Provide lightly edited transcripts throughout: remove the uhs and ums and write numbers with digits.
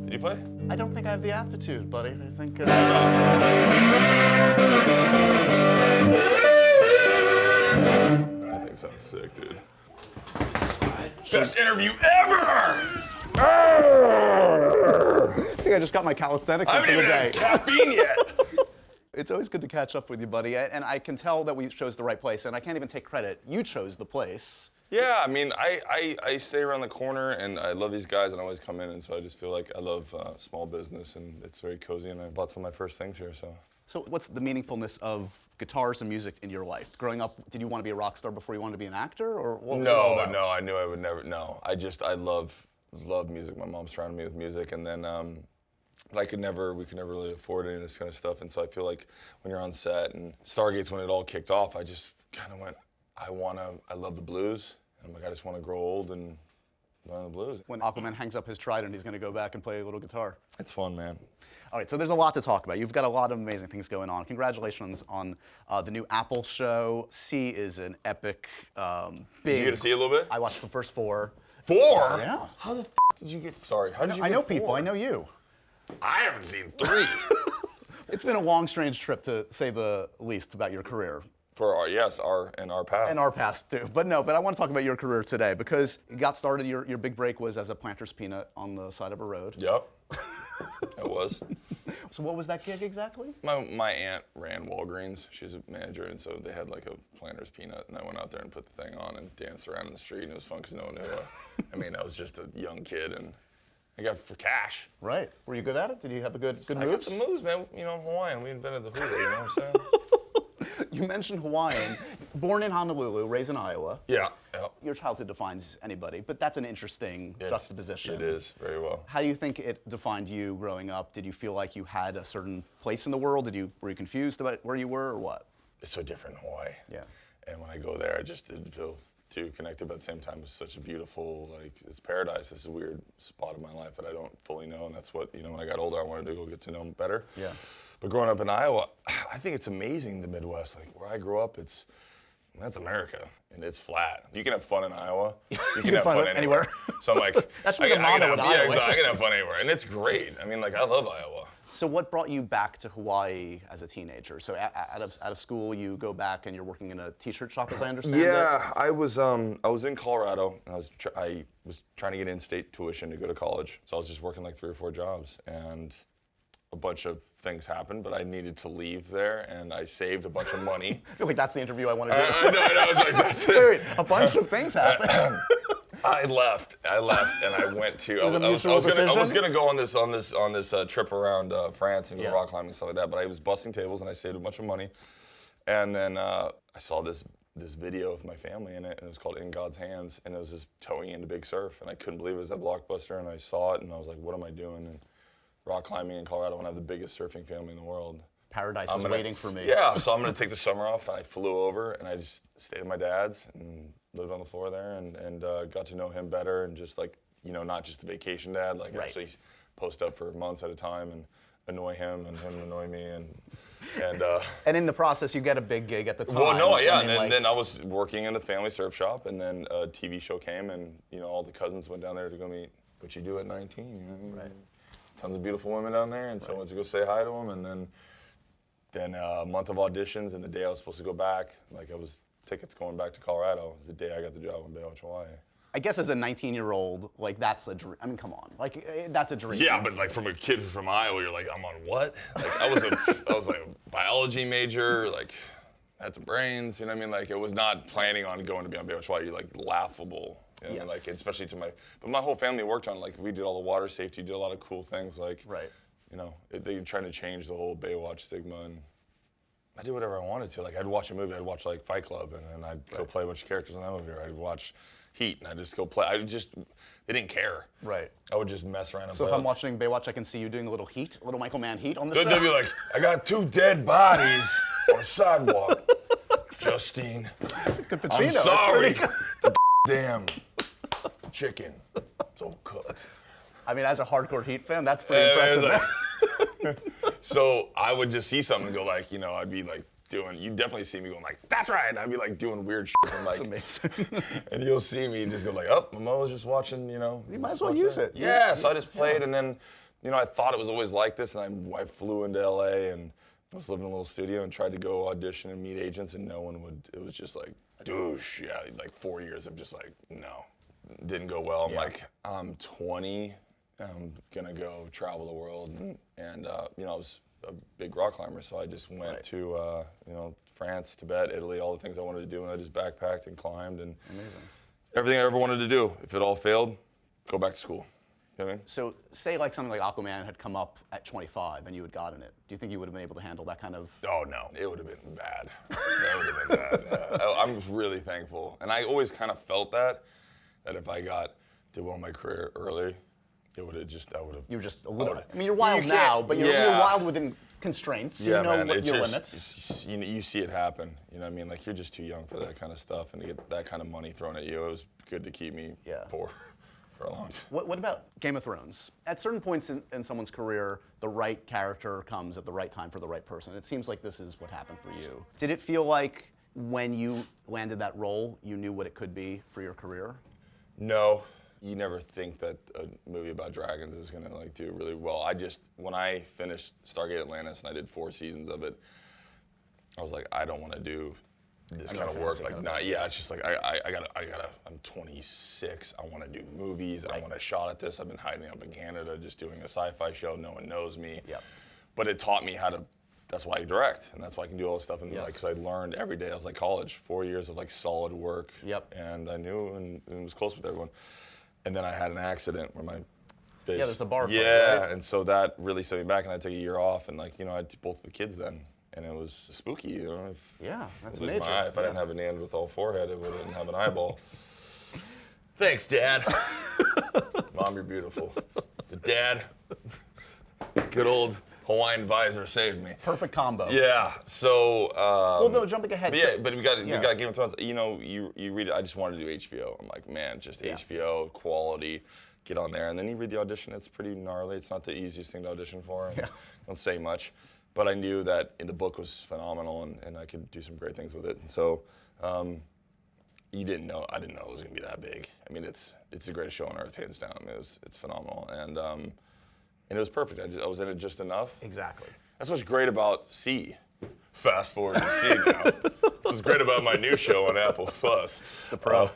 Did you play? I don't think I have the aptitude, buddy. I think. That thing sounds sick, dude. Best interview ever! I think I just got my calisthenics I in for haven't the even day. had caffeine yet. It's always good to catch up with you, buddy. And I can tell that we chose the right place, and I can't even take credit. You chose the place. Yeah, I mean, I stay around the corner, and I love these guys, and I always come in, and so I just feel like I love small business, and it's very cozy, and I bought some of my first things here, so. So what's the meaningfulness of guitars and music in your life? Growing up, did you want to be a rock star before you wanted to be an actor, or what was it all about? No, I knew I would never, no. I love music. My mom surrounded me with music, and then, but we could never really afford any of this kind of stuff, and so I feel like when you're on set, and Stargate's when it all kicked off, I just kind of went, I love the blues, and I'm like, I just want to grow old and learn the blues. When Aquaman hangs up his trident, he's going to go back and play a little guitar. It's fun, man. All right, so there's a lot to talk about. You've got a lot of amazing things going on. Congratulations on the new Apple show. C is an epic, big. Did you get to see a little bit? I watched the first 4. 4? Yeah. How the did you get? Sorry, how did you? I get know 4? people. I know you. I haven't seen 3. It's been a long, strange trip, to say the least, about your career. For our past. And our past too. But I want to talk about your career today, because you got started, your big break was as a planter's peanut on the side of a road. Yep. It was. So what was that gig exactly? My aunt ran Walgreens. She was a manager, and so they had like a planter's peanut, and I went out there and put the thing on and danced around in the street, and it was fun because no one knew. I mean, I was just a young kid, and I got it for cash. Right. Were you good at it? Did you have a good moves? I got some moves, man. You know, I'm Hawaiian. We invented the hula, you know what I'm saying? You mentioned Hawaiian. Born in Honolulu, raised in Iowa. Yeah. Your childhood defines anybody, but that's an interesting juxtaposition. It is, very well. How do you think it defined you growing up? Did you feel like you had a certain place in the world? Were you confused about where you were, or what? It's so different in Hawaii. Yeah. And when I go there, I just didn't feel too connected, but at the same time, it's such a beautiful, it's paradise. It's a weird spot in my life that I don't fully know, and that's what, when I got older, I wanted to go get to know them better. Yeah. But growing up in Iowa, I think it's amazing, the Midwest. Like, where I grew up, that's America, and it's flat. You can have fun in Iowa. You can have fun anywhere. So I'm like, That's the motto in Iowa. Yeah, exactly. I can have fun anywhere, and it's great. I mean, I love Iowa. So what brought you back to Hawaii as a teenager? So out of school, you go back and you're working in a t-shirt shop, as I understand it? Yeah, I was in Colorado, and I was trying to get in-state tuition to go to college. So I was just working like 3 or 4 jobs, and a bunch of things happened, but I needed to leave there, and I saved a bunch of money. I feel like that's the interview I want to do. I know, I was like, that's it. Wait, a bunch of things happened. I left, and I went to. was a mutual decision? I was gonna go on this trip around France and go Yeah. rock climbing and stuff like that. But I was busting tables, and I saved a bunch of money, and then I saw this video with my family in it, and it was called In God's Hands, and it was just towing into big surf, and I couldn't believe it was at Blockbuster, and I saw it, and I was like, what am I doing? And rock climbing in Colorado, when I have the biggest surfing family in the world. Paradise is waiting for me. Yeah, so I'm gonna take the summer off, and I flew over, and I just stayed at my dad's and lived on the floor there, and got to know him better, and just not just a vacation dad, Right. actually post up for months at a time and annoy him, and him annoy me, and And in the process, you get a big gig at the time. well, no, yeah, I mean, and then I was working in the family surf shop, and then a TV show came, and all the cousins went down there to go meet what you do at 19, you know what I mean? Right. Tons of beautiful women down there, and so I went to go say hi to them, and then a month of auditions, and the day I was supposed to go back, tickets going back to Colorado, was the day I got the job in Baywatch, Hawaii. I guess as a 19-year-old, that's a dream. I mean, come on, that's a dream. Yeah, but from a kid from Iowa, you're like, I'm on what? I was a biology major, had some brains, you know what I mean? It was not planning on going to be on Baywatch, Hawaii. You're laughable. You know, Yes. especially but my whole family worked on, we did all the water safety, did a lot of cool things, Right. They were trying to change the whole Baywatch stigma, and I did whatever I wanted to. I'd watch a movie, I'd watch Fight Club, and then I'd go play a bunch of characters in that movie, or I'd watch Heat, and I'd just go play. They didn't care. Right. I would just mess around and So play. if I'm watching Baywatch, I can see you doing a little Heat, a little Michael Mann Heat on the show? They'd be like, I got 2 dead bodies on a sidewalk. Justine, Good Pacino. I'm That's sorry. pretty good. The damn chicken. It's overcooked. I mean, as a hardcore Heat fan, that's pretty impressive. So I would just see something and go I'd be you definitely see me going that's right. And I'd be doing weird shit. And That's amazing. and you'll see me just go oh, Momoa's just watching, You might as well use it. Yeah, so I just played, and then I thought it was always like this, and I flew into LA and I was living in a little studio and tried to go audition and meet agents, and no one would. It was just like, douche. Yeah, like 4 years of just like, no. Didn't go well. I'm like, I'm 20. I'm gonna go travel the world, and I was a big rock climber, so I just went to France, Tibet, Italy, all the things I wanted to do, and I just backpacked and climbed and everything I ever wanted to do. If it all failed, go back to school. You know what I mean? So say like something like Aquaman had come up at 25 and you had gotten it. Do you think you would have been able to handle that kind of? Oh no, it would have been bad. That would have been bad. Yeah. I'm really thankful, and I always kind of felt that if I did well in my career early, it would have just, I would have. You're just a little. I mean, you're wild now, but you're wild within constraints. Yeah, you know man, what your limits. You see it happen. You know what I mean? Like, you're just too young for that kind of stuff, and to get that kind of money thrown at you, it was good to keep me poor for a long time. What about Game of Thrones? At certain points in someone's career, the right character comes at the right time for the right person. It seems like this is what happened for you. Did it feel like when you landed that role, you knew what it could be for your career? No. You never think that a movie about dragons is gonna like do really well. When I finished Stargate Atlantis and I did 4 seasons of it, I was like, I don't want to do this kind of work. Like, it's just like I'm 26. I want to do movies. I want a shot at this. I've been hiding up in Canada, just doing a sci-fi show. No one knows me. Yep. But it taught me how to. That's why I direct, and that's why I can do all this stuff. And because I learned every day. I was like college, 4 years of like solid work. Yep. And I knew and was close with everyone. And then I had an accident where my face. Yeah, there's a bar fight, right? And so that really set me back, and I took a year off, and I had both the kids then, and it was spooky, That's major. major. If I didn't have a Neanderthal forehead, it wouldn't have an eyeball. Thanks, Dad. Mom, you're beautiful. But Dad, good old Hawaiian visor saved me. Perfect combo. Yeah. So. Well, no, jumping ahead. But we got Game of Thrones. You read it. I just wanted to do HBO. I'm like, man, just HBO quality. Get on there, and then you read the audition. It's pretty gnarly. It's not the easiest thing to audition for. And don't say much, but I knew that the book was phenomenal, and I could do some great things with it. And so. I didn't know it was gonna be that big. I mean, it's the greatest show on earth, hands down. I mean, it's phenomenal, and it was perfect. I was in it just enough. Exactly. That's what's great about C. Fast forward to C now. That's what's great about my new show on Apple Plus. It's a pro.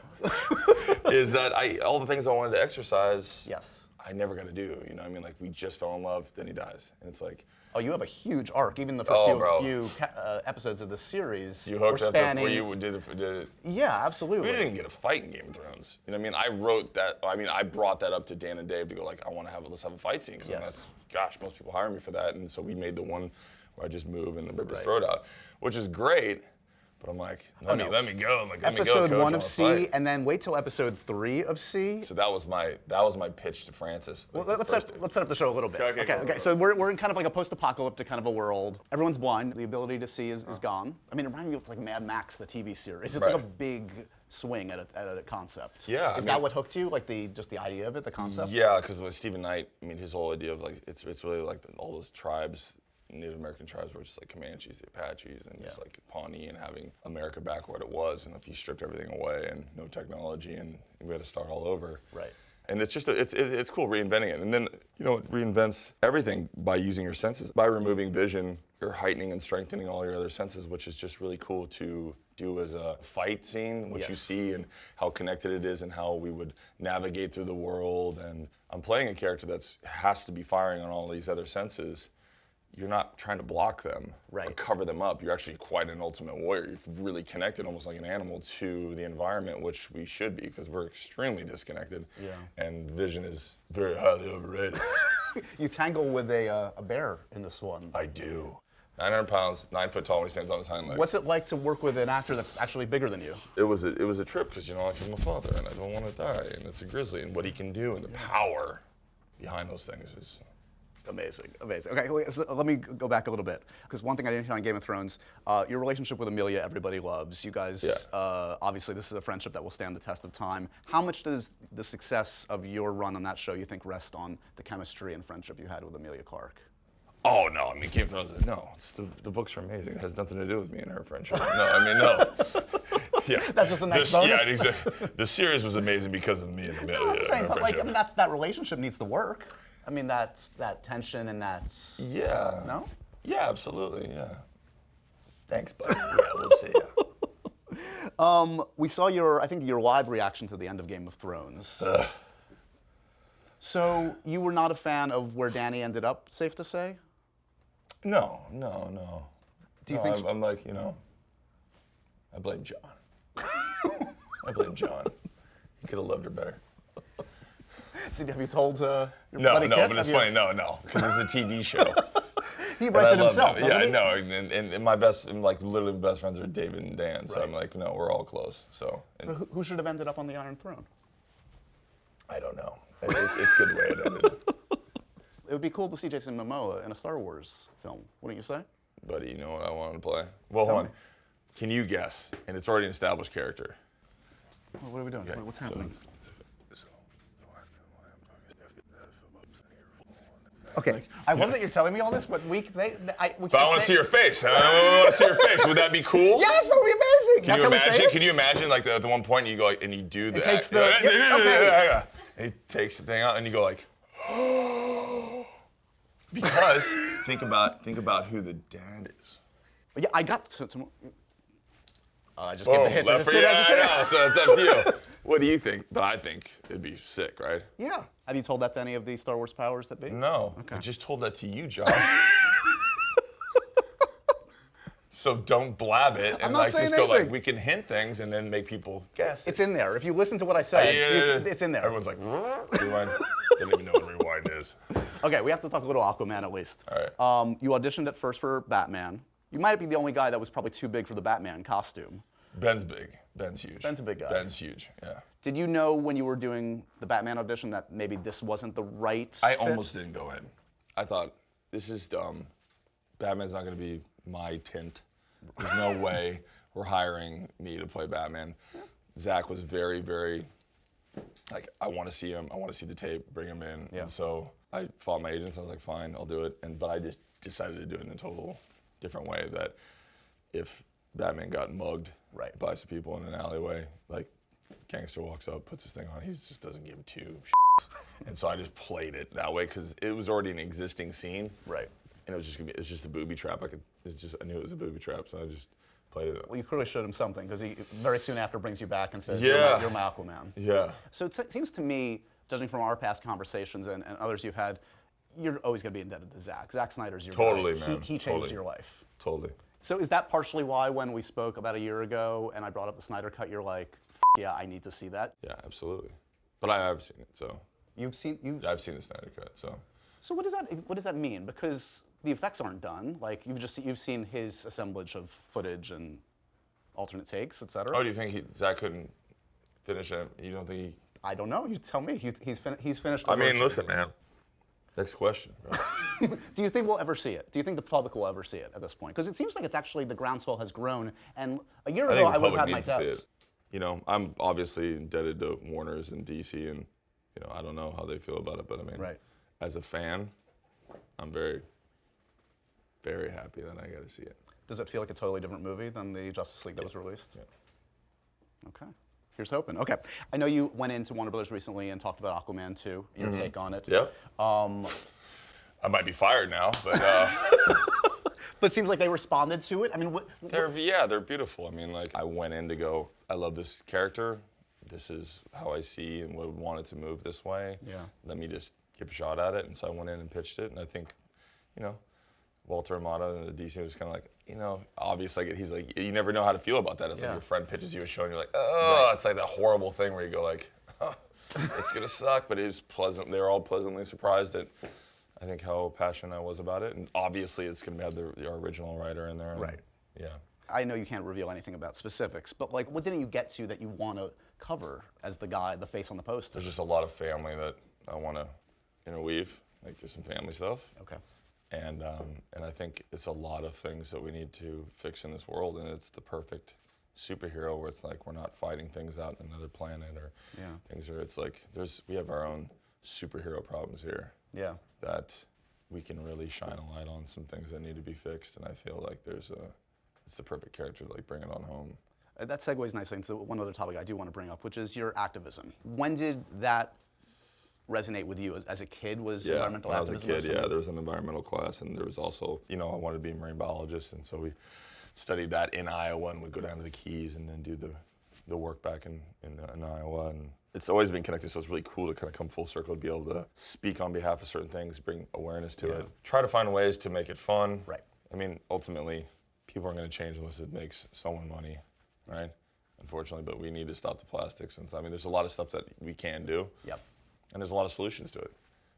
Is that all the things I wanted to exercise. Yes. I never got to do. You know what I mean? Like, we just fell in love, then he dies, and it's like. Oh, you have a huge arc. Even the first few episodes of the series. You hooked were spanning. Where you did it. Yeah, absolutely. We didn't get a fight in Game of Thrones. You know what I mean? I wrote that. I mean, I brought that up to Dan and Dave to go like, let's have a fight scene, because most people hire me for that, and so we made the one where I just move and rip his throat out, which is great. But I'm like, let me go. I'm like, let me go, coach. Episode 1 of C, and then wait till episode 3 of C. So that was my pitch to Francis. Well, let's set up the show a little bit. Okay. So we're in kind of like a post-apocalyptic kind of a world. Everyone's blind. The ability to see is gone. I mean, it reminded me of like Mad Max, the TV series. It's like a big swing at a concept. Yeah. Is that what hooked you? Like just the idea of it, the concept? Yeah, because with Stephen Knight, I mean, his whole idea of like it's really like all those tribes. Native American tribes were just like Comanches, the Apaches, and just like Pawnee, and having America back what it was, and if you stripped everything away and no technology, and we had to start all over. Right. And it's just it's cool reinventing it, and then it reinvents everything by using your senses. By removing vision, you're heightening and strengthening all your other senses, which is just really cool to do as a fight scene, what you see and how connected it is, and how we would navigate through the world. And I'm playing a character that has to be firing on all these other senses. You're not trying to block them or cover them up. You're actually quite an ultimate warrior. You're really connected, almost like an animal, to the environment, which we should be, because we're extremely disconnected. Yeah. And vision is very highly overrated. You tangle with a bear in this one. I do. 900 pounds, 9 foot tall when he stands on his hind legs. What's it like to work with an actor that's actually bigger than you? It was a trip, because like, I'm a father, and I don't want to die, and it's a grizzly, and what he can do, and the power behind those things is. Amazing. Okay, so let me go back a little bit, because one thing I didn't hear on Game of Thrones, your relationship with Emilia, everybody loves. You guys, obviously this is a friendship that will stand the test of time. How much does the success of your run on that show, you think, rest on the chemistry and friendship you had with Emilia Clarke? Oh, no, I mean, Game of Thrones, no. The books are amazing. It has nothing to do with me and her friendship. No, I mean, no. Yeah. That's just a nice bonus. Yeah, exactly. The series was amazing because of me and Emilia. I'm saying, but like, I mean, that relationship needs to work. I mean, that's that tension and that's Yeah. no. Yeah, absolutely. Yeah. Thanks, buddy. Yeah, we'll see ya. We saw I think your live reaction to the end of Game of Thrones. So you were not a fan of where Dany ended up, safe to say? No. Do you No, think? I'm like, I blame John. I blame John. He could have loved her better. Have you told your No, buddy no, Kit? but it's Have you- funny. No, because it's a TV show. He And I writes it love himself, them. doesn't Yeah, he? no, and my best, like literally my best friends are David and Dan. So Right. I'm like, no, we're all close. So, and So who should have ended up on the Iron Throne? I don't know. It's good the way it ended. It would be cool to see Jason Momoa in a Star Wars film, wouldn't you say? Buddy, you know what I want to play? Well, Tell hold me. on. Can you guess? And it's already an established character. What are we doing? What's happening? Okay, I love that you're telling me all this, but we can't But I want to see your face. I want to see your face. Would that be cool? Yes, that would be amazing. Can Now, you we say imagine? it? Can you imagine like the one point you go like, and you do that? takes the- yeah, okay. And he takes the thing out and you go like, because think about who the dad is. Yeah, I got to I just gave the hint. I left just for did you. it, I just did it. I know, so it's up to you. What do you think? But I think it'd be sick, right? Yeah. Have you told that to any of the Star Wars powers that be? No, I just told that to you, Josh. So don't blab it and not like saying just go like anything. we can hint things and then make people guess. It's in there. If you listen to what I said, it's in there. Everyone's like, rewind. Don't even know what rewind is. Okay, we have to talk a little Aquaman at least. All right. You auditioned at first for Batman. You might be the only guy that was probably too big for the Batman costume. Ben's big. Ben's huge. Ben's a big guy. Ben's huge. Yeah. Did you know when you were doing the Batman audition that maybe this wasn't the right I fit? almost didn't go in. I thought this is dumb. Batman's not going to be my tint. There's no way we're hiring me to play Batman. Zach was very, very like, I want to see him. I want to see the tape. Bring him in. Yeah. And so I followed my agents. I was like, fine, I'll do it. But I just decided to do it in a total different way. That if Batman got mugged Right. by some people in an alleyway, like gangster walks up, puts his thing on, he just doesn't give two shits. And so I just played it that way because it was already an existing scene. Right. And it was just gonna be, it's just a booby trap. I knew it was a booby trap, so I just played it. Well, you clearly showed him something because he very soon after brings you back and says, Yeah. you're my Aquaman. Yeah. So it seems to me, judging from our past conversations and others you've had, you're always going to be indebted to Zach. Zack Snyder's your Totally, guy. man. He changed Totally. your life. Totally. So is that partially why when we spoke about a year ago and I brought up the Snyder Cut, you're like, yeah, I need to see that? Yeah, absolutely. But I have seen it, so I've seen the Snyder Cut, so. So what does that mean? Because the effects aren't done. Like you've seen his assemblage of footage and alternate takes, etc. Oh, do you think Zach couldn't finish it? You don't think he? I don't know. You tell me. He's finished. I mean, virtue. listen, man. Next question. Bro. Do you think we'll ever see it? Do you think the public will ever see it at this point? Because it seems like it's actually the groundswell has grown. And a year I ago, think I the would have public had my needs to see doubts. it. You know, I'm obviously indebted to Warner's and DC, and you know, I don't know how they feel about it, but I mean, Right. as a fan, I'm very, very happy that I got to see it. Does it feel like a totally different movie than the Justice League that was released? Yeah. Okay. Here's hoping. Okay. I know you went into Warner Brothers recently and talked about Aquaman 2, your take on it. Yep. I might be fired now, but But it seems like they responded to it. I mean, they're beautiful. I mean, like I went in to go, I love this character. This is how I see and would want it to move this way. Yeah. Let me just give a shot at it. And so I went in and pitched it. And I think, you know, Walter Amato and the DC was kind of like, you know, obviously he's like, you never know how to feel about that. It's Yeah. like your friend pitches you a show and you're like, oh, It's like that horrible thing where you go like, oh, it's gonna suck, but it is pleasant. They were all pleasantly surprised at, I think, how passionate I was about it. And obviously it's gonna have the original writer in there. And, Right. Yeah. I know you can't reveal anything about specifics, but like, what didn't you get to that you want to cover as the guy, the face on the poster? There's just a lot of family that I want to interweave, like just some family stuff. Okay. And I think it's a lot of things that we need to fix in this world, and it's the perfect superhero where it's like we're not fighting things out on another planet or things are. It's like we have our own superhero problems here. Yeah. That we can really shine a light on some things that need to be fixed, and I feel like it's the perfect character to like bring it on home. That segues nicely into one other topic I do want to bring up, which is your activism. When did that resonate with you as a kid? Was Yeah, environmental when I was a activism? or kid, something? there was an environmental class, and there was also, I wanted to be a marine biologist, and so we studied that in Iowa, and would go down to the Keys and then do the work back in Iowa. And it's always been connected, so it's really cool to kind of come full circle, to be able to speak on behalf of certain things, bring awareness to it. Try to find ways to make it fun. Right. I mean, ultimately, people aren't going to change unless it makes someone money, right? Unfortunately, but we need to stop the plastics. And so, there's a lot of stuff that we can do. Yep. And there's a lot of solutions to it.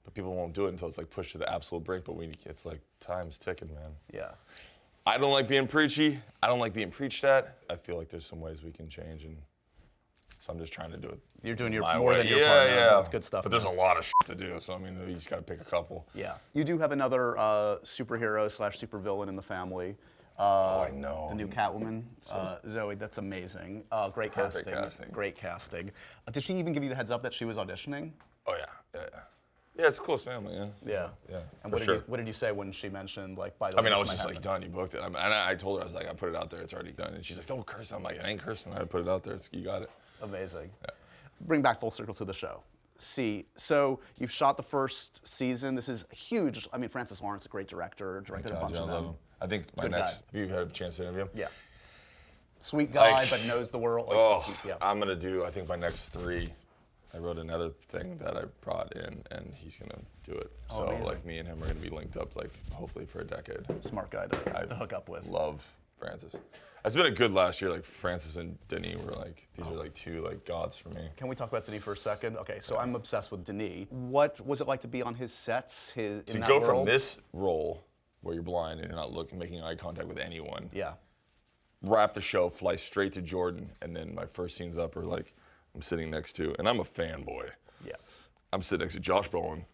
But people won't do it until it's like pushed to the absolute brink, but it's like time's ticking, man. Yeah. I don't like being preachy. I don't like being preached at. I feel like there's some ways we can change, and so I'm just trying to do it. You're doing my more way. than your part. Yeah. That's good stuff. But there's a lot of shit to do, so you just got to pick a couple. Yeah. You do have another superhero / supervillain in the family. I know. The new Catwoman, Zoe. That's amazing. Great Perfect casting. casting. Great casting. Did she even give you the heads up that she was auditioning? Oh yeah. Yeah, it's a close family. Yeah. Yeah. Yeah. And for what did you say when she mentioned, like, by the way? I this was might just like, happen? done. You booked it. And I told her, I was like, I put it out there. It's already done. And she's like, don't curse. I'm like, I ain't cursing. I put it out there. You got it. Amazing. Yeah. Bring back full circle to the show. So you've shot the first season. This is huge. Francis Lawrence, a great director, directed a bunch of I love them. him. I think my Good next. guy. Have you had a chance to interview him? Yeah. Sweet guy, Like, but knows the world. Yeah. I'm gonna do. I think my next 3. I wrote another thing that I brought in, and he's gonna do it. So amazing. like me and him are gonna be linked up, like hopefully for a decade. Smart guy to hook up with. Love Francis. It's been a good last year. Like Francis and Denis were like, these are like 2 like gods for me. Can we talk about Denis for a second? Okay, so I'm obsessed with Denis. What was it like to be on his sets? To In that go world? from this role where you're blind and you're not making eye contact with anyone, Yeah. wrap the show, fly straight to Jordan, and then my first scenes up are like, I'm sitting next to, and I'm a fanboy. Yeah. I'm sitting next to Josh Brolin,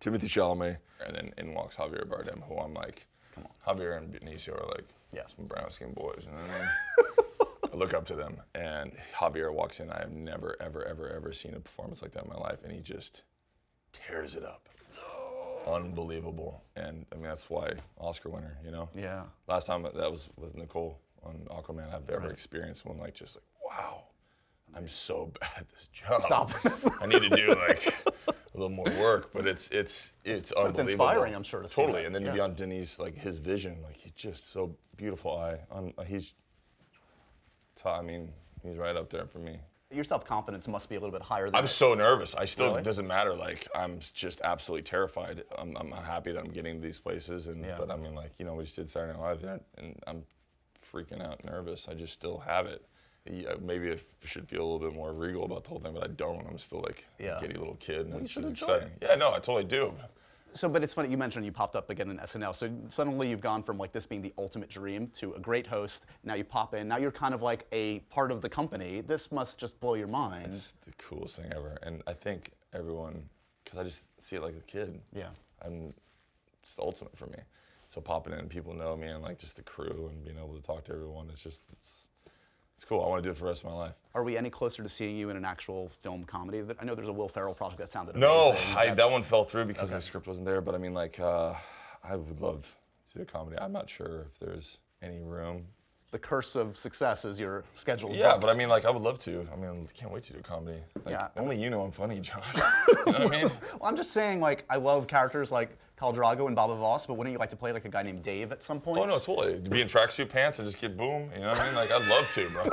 Timothée Chalamet, and then in walks Javier Bardem, who I'm like, Come on. Javier and Benicio are like some brown skin boys, you know what I mean? I look up to them, and Javier walks in. I have never, ever, ever, ever seen a performance like that in my life, and he just tears it up. Unbelievable. And that's why Oscar winner, Yeah. Last time that was with Nicole on Aquaman, I've ever experienced one just like, wow, I'm so bad at this job. Stop. I need to do like a little more work, but it's unbelievable. It's inspiring, I'm sure, to see Totally. that. And then to be on Denis, like his vision, like he's just so beautiful eye. He's right up there for me. Your self-confidence must be a little bit higher than I'm so nervous. I still, Really? it doesn't matter. Like, I'm just absolutely terrified. I'm happy that I'm getting to these places. But we just did Saturday Night Live, and I'm freaking out nervous. I just still have it. Yeah, maybe I should feel a little bit more regal about the whole thing, but I don't. I'm still like a giddy little kid, and it's should just enjoy exciting. Yeah, no, I totally do. So, but it's funny, you mentioned you popped up again in SNL. So suddenly you've gone from like this being the ultimate dream to a great host. Now you pop in, now you're kind of like a part of the company. This must just blow your mind. It's the coolest thing ever. And I think everyone, because I just see it like a kid. Yeah. It's the ultimate for me. So popping in, people know me, and like just the crew and being able to talk to everyone, it's cool. I want to do it for the rest of my life. Are we any closer to seeing you in an actual film comedy? I know there's a Will Ferrell project that sounded No, amazing. that one fell through because the script wasn't there. But I would love to do a comedy. I'm not sure if there's any room. The curse of success is your schedule's Yeah, booked. but I would love to. Can't wait to do comedy. Only you know I'm funny, Josh. You know what I mean? Well, I'm just saying, like, I love characters like Khal Drago and Baba Voss, but wouldn't you like to play like a guy named Dave at some point? Oh no, totally. Be in tracksuit pants and just get boom. You know what I mean? I'd love to, bro.